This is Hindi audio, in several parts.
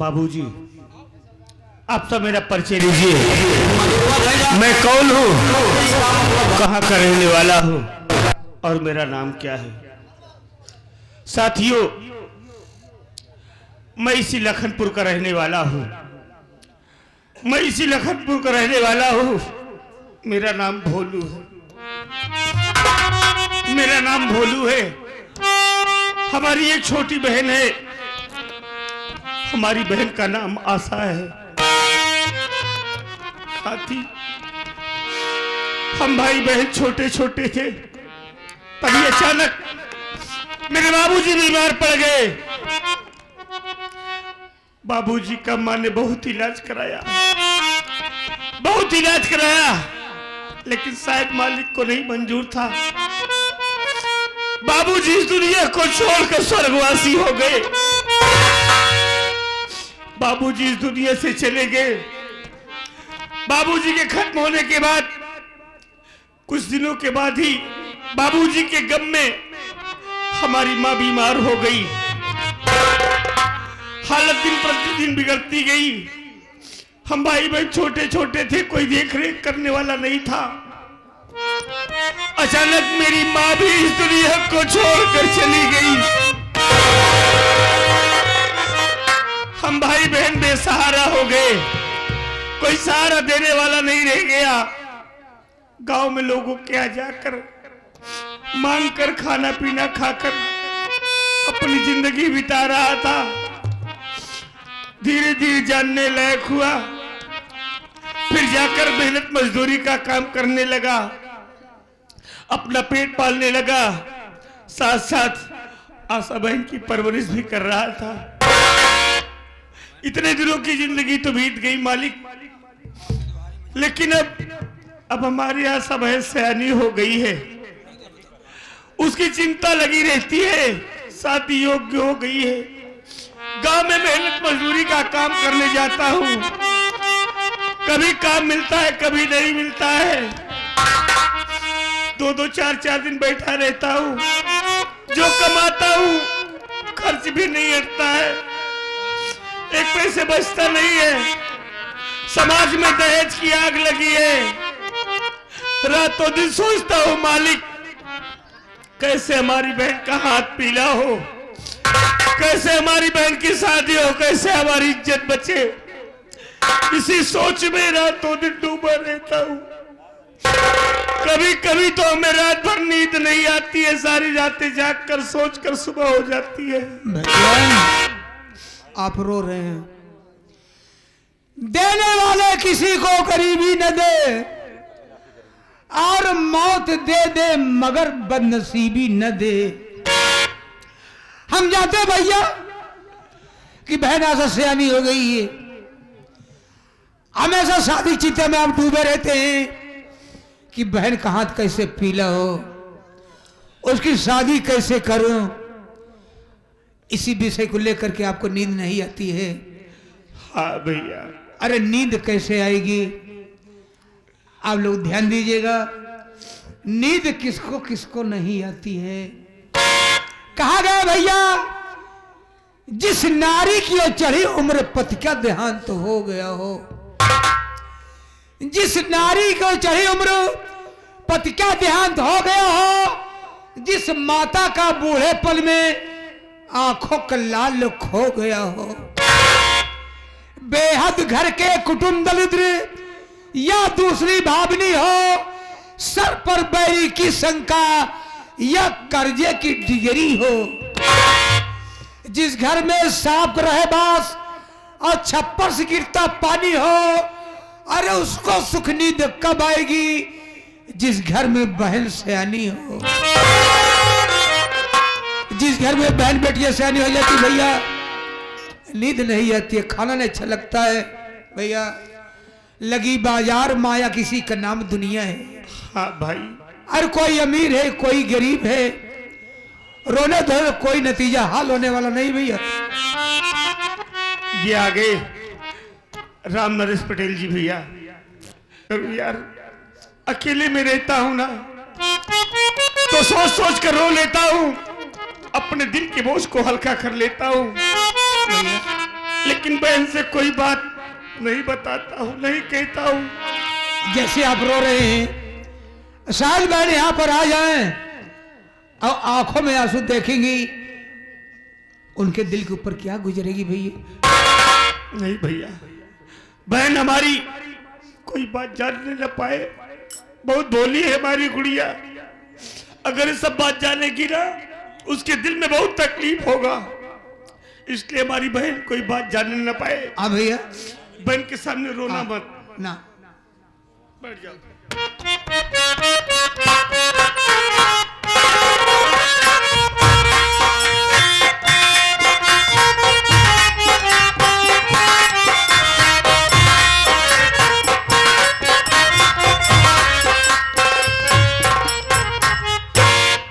बाबूजी, आप सब मेरा परिचय लीजिए। मैं कौन हूँ, कहाँ का रहने वाला हूँ और मेरा नाम क्या है। साथियों, मैं इसी लखनपुर का रहने वाला हूँ। मेरा नाम भोलू है। हमारी एक छोटी बहन है। हमारी बहन का नाम आशा है। साथी, हम भाई बहन छोटे छोटे थे, तभी अचानक मेरे बाबूजी बीमार पड़ गए। बाबूजी का माँ ने बहुत इलाज कराया, लेकिन शायद मालिक को नहीं मंजूर था। बाबूजी इस दुनिया को छोड़कर स्वर्गवासी हो गए। बाबूजी इस दुनिया से चले गए। बाबूजी के खत्म होने के बाद कुछ दिनों के बाद ही बाबूजी के गम में हमारी माँ बीमार हो गई। हालत दिन प्रतिदिन बिगड़ती गई। हम भाई बहन छोटे छोटे थे, कोई देख रेख करने वाला नहीं था। अचानक मेरी माँ भी इस दुनिया को छोड़कर चली गई। हम भाई बहन बेसहारा हो गए, कोई सहारा देने वाला नहीं रह गया। गांव में लोगों के यहाँ जाकर मांग कर खाना पीना खाकर अपनी जिंदगी बिता रहा था। धीरे धीरे जानने लायक हुआ, फिर जाकर मेहनत मजदूरी का काम करने लगा, अपना पेट पालने लगा, साथ साथ आशा बहन की परवरिश भी कर रहा था। इतने दिनों की जिंदगी तो बीत गई मालिक, लेकिन अब हमारी आशा बहन सयानी हो गई है। उसकी चिंता लगी रहती है, शादी योग्य हो गई है। गांव में मेहनत मजदूरी का काम करने जाता हूँ, कभी काम मिलता है कभी नहीं मिलता है। दो चार दिन बैठा रहता हूँ। जो कमाता हूँ खर्च भी नहीं हटता है, एक पैसे बचता नहीं है। समाज में दहेज की आग लगी है। रातों दिन सोचता हूँ मालिक, कैसे हमारी बहन का हाथ पीला हो, कैसे हमारी बहन की शादी हो, कैसे हमारी इज्जत बचे। इसी सोच में रातों दिन डूबा रहता हूँ। कभी कभी तो हमें रात भर नींद नहीं आती है, सारी रातें जाग कर सोच कर सुबह हो जाती है। आप रो रहे हैं। देने वाले किसी को गरीबी न दे और मौत दे दे मगर बदनसीबी न दे। हम जानते भैया कि बहन ऐसा सयानी हो गई है, हमेशा शादी चिंता में आप डूबे रहते हैं कि बहन का हाथ कैसे पीला हो, उसकी शादी कैसे करूं। इसी विषय को लेकर के आपको नींद नहीं आती है। हाँ भैया। अरे नींद कैसे आएगी, आप लोग ध्यान दीजिएगा। नींद किसको किसको नहीं आती है। कहा गया भैया, जिस नारी की ओर चढ़ी उम्र पति का देहांत तो हो गया हो। जिस नारी को चढ़ी उम्र पति का देहांत हो गया हो, जिस माता का बूढ़े पल में आंखों का लाल खो गया हो, बेहद घर के कुटुंब दरिद्र या दूसरी भावनी हो, सर पर बैरी की शंका या कर्जे की डिगरी हो, जिस घर में सांप रहे बास और छप्पर से गिरता पानी हो, अरे उसको सुख नींद कब आएगी। जिस घर में बहन सयानी हो, जिस घर में बहन बेटियां सयानी हो जाती भैया, नींद नहीं आती है, खाना नहीं अच्छा लगता है भैया। लगी बाजार माया किसी का नाम दुनिया है। हाँ भाई। अरे कोई अमीर है कोई गरीब है, रोने धोने कोई नतीजा हाल होने वाला नहीं भैया। ये आगे राम नरेश पटेल जी भैया, यार अकेले में रहता हूं ना तो सोच सोच कर रो लेता हूं, अपने दिल के बोझ को हल्का कर लेता हूं। लेकिन बहन से कोई बात नहीं बताता हूँ, नहीं कहता हूँ। जैसे आप रो रहे हैं, शायद बहन यहां पर आ जाएं और आंखों में आंसू देखेंगी, उनके दिल के ऊपर क्या गुजरेगी भैया? नहीं भैया, बहन हमारी कोई बात जानने न पाए। बहुत भोली है हमारी गुड़िया, अगर सब बात जानेगी ना उसके दिल में बहुत तकलीफ होगा, इसलिए हमारी बहन कोई बात जानने न पाए। हाँ भैया, बहन के सामने रोना मत। ना बैठ जाओ।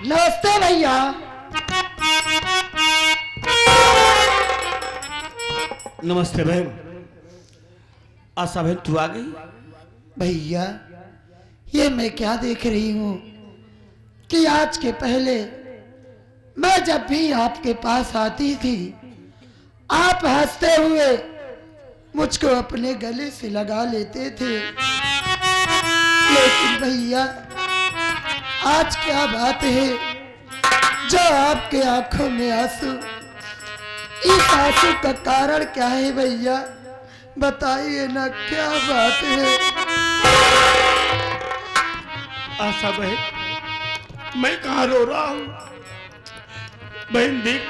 नमस्ते भैया। नमस्ते बहन। आशा बहन तू आ गई? भैया ये मैं क्या देख रही हूँ कि आज के पहले मैं जब भी आपके पास आती थी, आप हंसते हुए मुझको अपने गले से लगा लेते थे, लेकिन भैया आज क्या बात है जो आपके आंखों में आंसू? इस आंसू का कारण क्या है भैया? बताइए ना, क्या बात है? आशा बहन, मैं कहाँ रो रहा हूँ? बहन देख,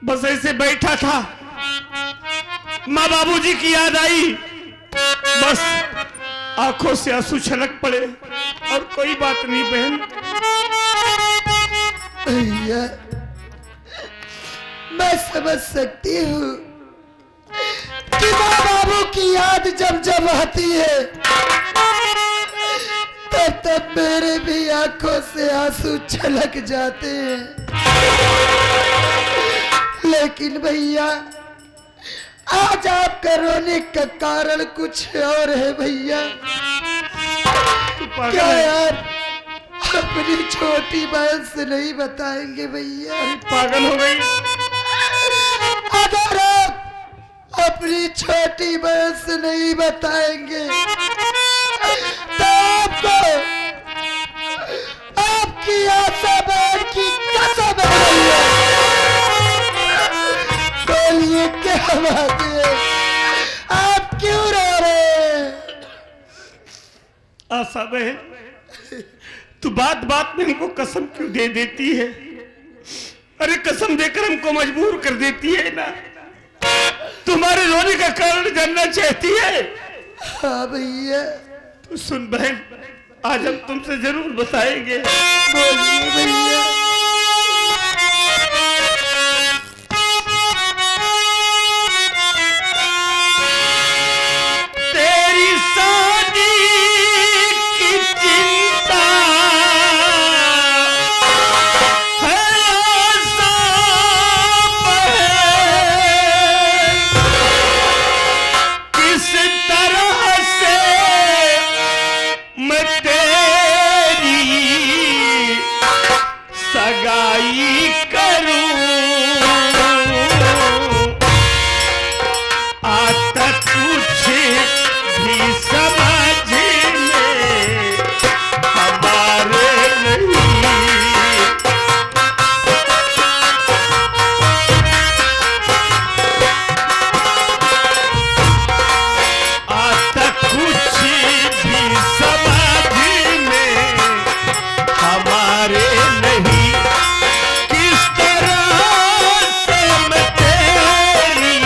बस ऐसे बैठा था, माँ बाबूजी की याद आई, बस आंखों से आंसू छलक पड़े, और कोई बात नहीं बहन। भैया मैं समझ सकती हूँ कि माँ बाबू की याद जब जब आती है तब तब मेरे भी आंखों से आंसू छलक जाते हैं, लेकिन भैया आज आपका रोने का कारण कुछ और है भैया। क्या यार अपनी छोटी बहन से नहीं बताएंगे भैया? पागल हो गई? अगर आप अपनी छोटी बहन से नहीं बताएंगे तो आपको आपकी आशा बहन की कसम है भैया। बोलिए क्या बात है, आप क्यों रो रहे हैं? आशा बहन, तू बात बात में हमको कसम क्यों दे देती है? अरे कसम देकर हमको मजबूर कर देती है ना। तुम्हारे रोने का कारण जानना चाहती है? हाँ भैया। तो सुन बहन, आज हम तुमसे जरूर बताएंगे। बोलिए भैया। तेरी शादी की चिंता है आशा बहन, किस तरह से मैं तेरी सगाई करूं? आता कुछ भी समझ में हमारे नहीं। आता कुछ भी समझ में हमारे नहीं। किस तरह से मैं तेरी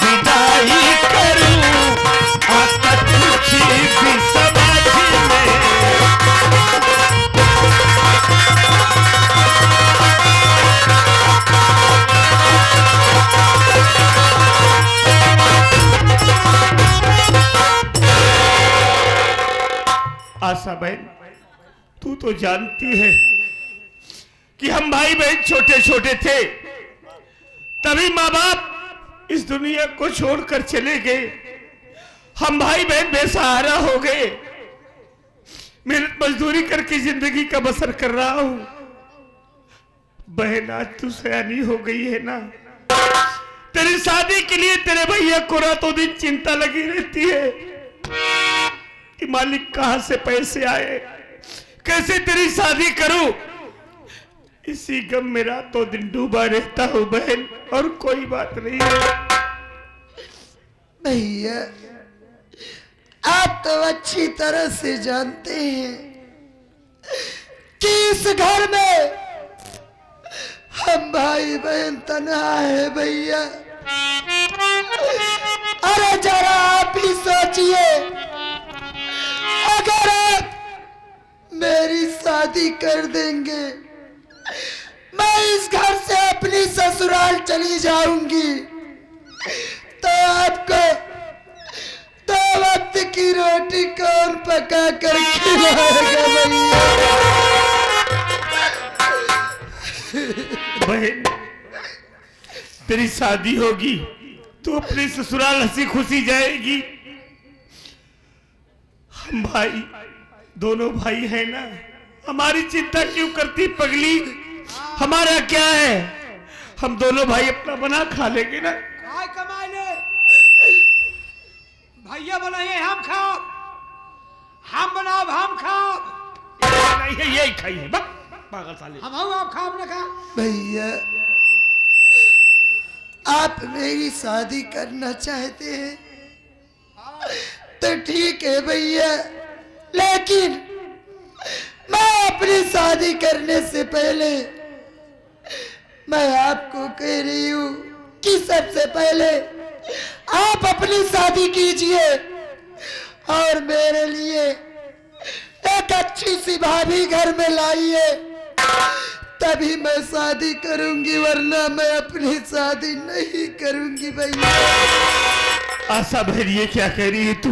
विदाई करूं? आता कुछ भी समझ में। आशा बहन, तू तो जानती है कि हम भाई बहन छोटे छोटे थे, तभी माँ बाप इस दुनिया को छोड़कर चले गए। हम भाई बहन बेसहारा हो गए। मेहनत मजदूरी करके जिंदगी का बसर कर रहा हूं। बहन आज तू सयानी हो गई है ना, तेरी शादी के लिए तेरे भैया को रातों दिन चिंता लगी रहती है कि मालिक कहां से पैसे आए, कैसे तेरी शादी करूं। इसी गम में रातों दिन डूबा रहता हूं बहन, और कोई बात नहीं है। भैया आप तो अच्छी तरह से जानते हैं कि इस घर में हम भाई बहन तन्हा है भैया। अरे जरा आप ही सोचिए, अगर आप मेरी शादी कर देंगे, मैं इस घर से अपनी ससुराल चली जाऊंगी, तो आपको 2 वक्त की रोटी कौन पका कर खिलाएगा भैया? बहन तेरी शादी होगी तो अपने ससुराल हंसी खुशी जाएगी। हम भाई दोनों भाई है ना, हमारी चिंता क्यों करती पगली? हमारा क्या है, हम दोनों भाई अपना बना खा लेंगे ना। काय कमाई ले भैया बनाइए हम खाओ, हम बनाओ हम खाओ, नहीं है यही खाइए पागल साले। हम आप खाओ अपने खा। भैया आप मेरी शादी करना चाहते हैं तो ठीक है भैया, लेकिन मैं अपनी शादी करने से पहले मैं आपको कह रही हूँ कि सबसे पहले आप अपनी शादी कीजिए और मेरे लिए एक अच्छी सी भाभी घर में लाइए, तभी मैं शादी करूंगी, वरना मैं अपनी शादी नहीं करूंगी भैया। आशा बहन ये क्या कह रही है तू?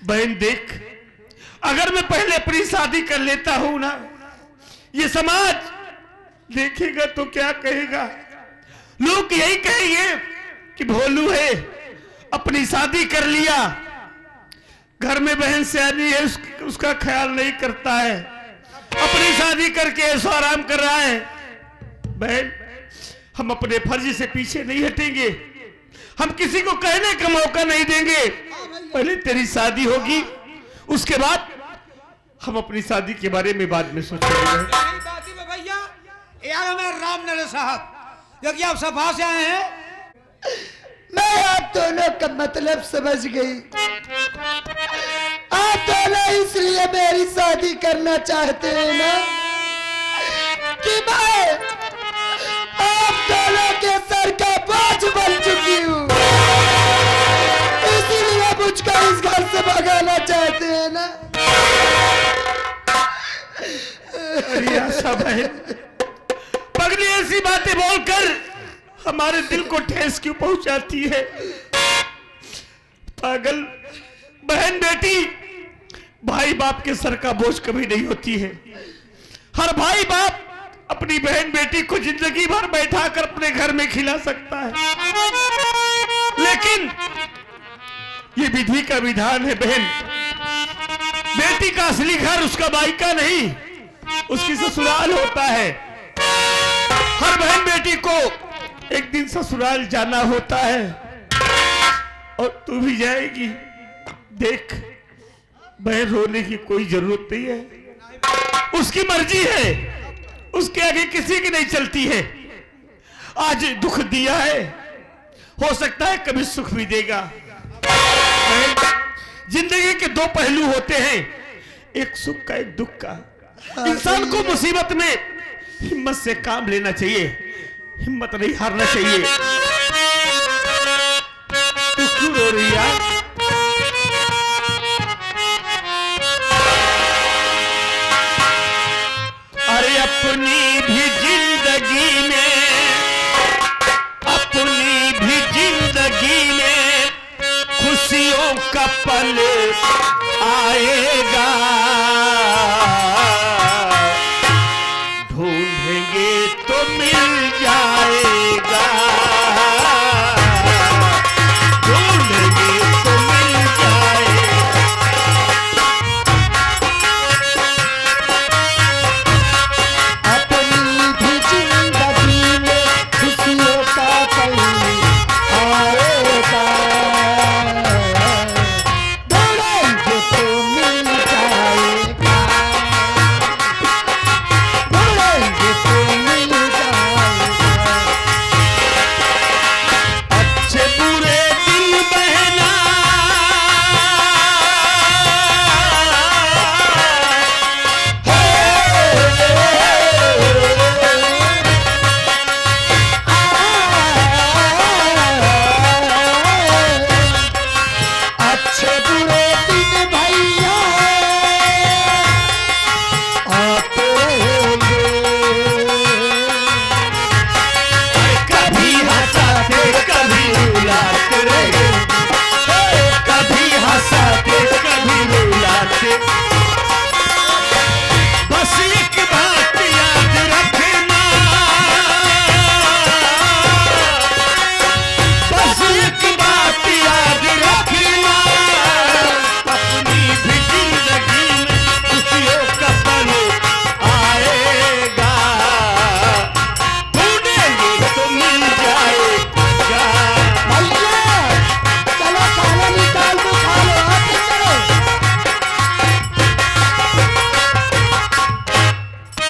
बहन देख, अगर मैं पहले अपनी शादी कर लेता हूं ना, ये समाज देखेगा तो क्या कहेगा? लोग यही कहेंगे कि भोलू है, अपनी शादी कर लिया, घर में बहन सियानी है, उसका ख्याल नहीं करता है, अपनी शादी करके ऐसा आराम कर रहा है। बहन हम अपने फर्ज से पीछे नहीं हटेंगे, हम किसी को कहने का मौका नहीं देंगे। पहले तेरी शादी होगी, उसके बाद हम अपनी शादी के बारे में बाद में सोचेंगे। भैया यार मैं राम नरे साहब, क्योंकि आप सभा से आए हैं, मैं आप दोनों का मतलब समझ गई। आप दोनों इसलिए मेरी शादी करना चाहते हैं ना कि मैं आप दोनों के सर का बोझ बन चुकी हूँ, इसीलिए मुझको इस घर से भगाना चाहते हैं ना। अरे आशा बहन, पगली ऐसी बातें बोलकर हमारे दिल को ठेस क्यों पहुंचाती है? पागल बहन बेटी भाई बाप के सर का बोझ कभी नहीं होती है। हर भाई बाप अपनी बहन बेटी को जिंदगी भर बैठा कर अपने घर में खिला सकता है, लेकिन ये विधि का विधान है बहन। बेटी का असली घर उसका मायका नहीं, उसकी ससुराल होता है। हर बहन बेटी को एक दिन ससुराल जाना होता है, और तू भी जाएगी। देख बहन, रोने की कोई जरूरत नहीं है, उसकी मर्जी है, उसके आगे किसी की नहीं चलती है। आज दुख दिया है, हो सकता है कभी सुख भी देगा। जिंदगी के 2 पहलू होते हैं, एक सुख का एक दुख का। इंसान को मुसीबत में हिम्मत से काम लेना चाहिए, हिम्मत नहीं हारना चाहिए। तू क्यों रो रही यार? अरे अपनी भी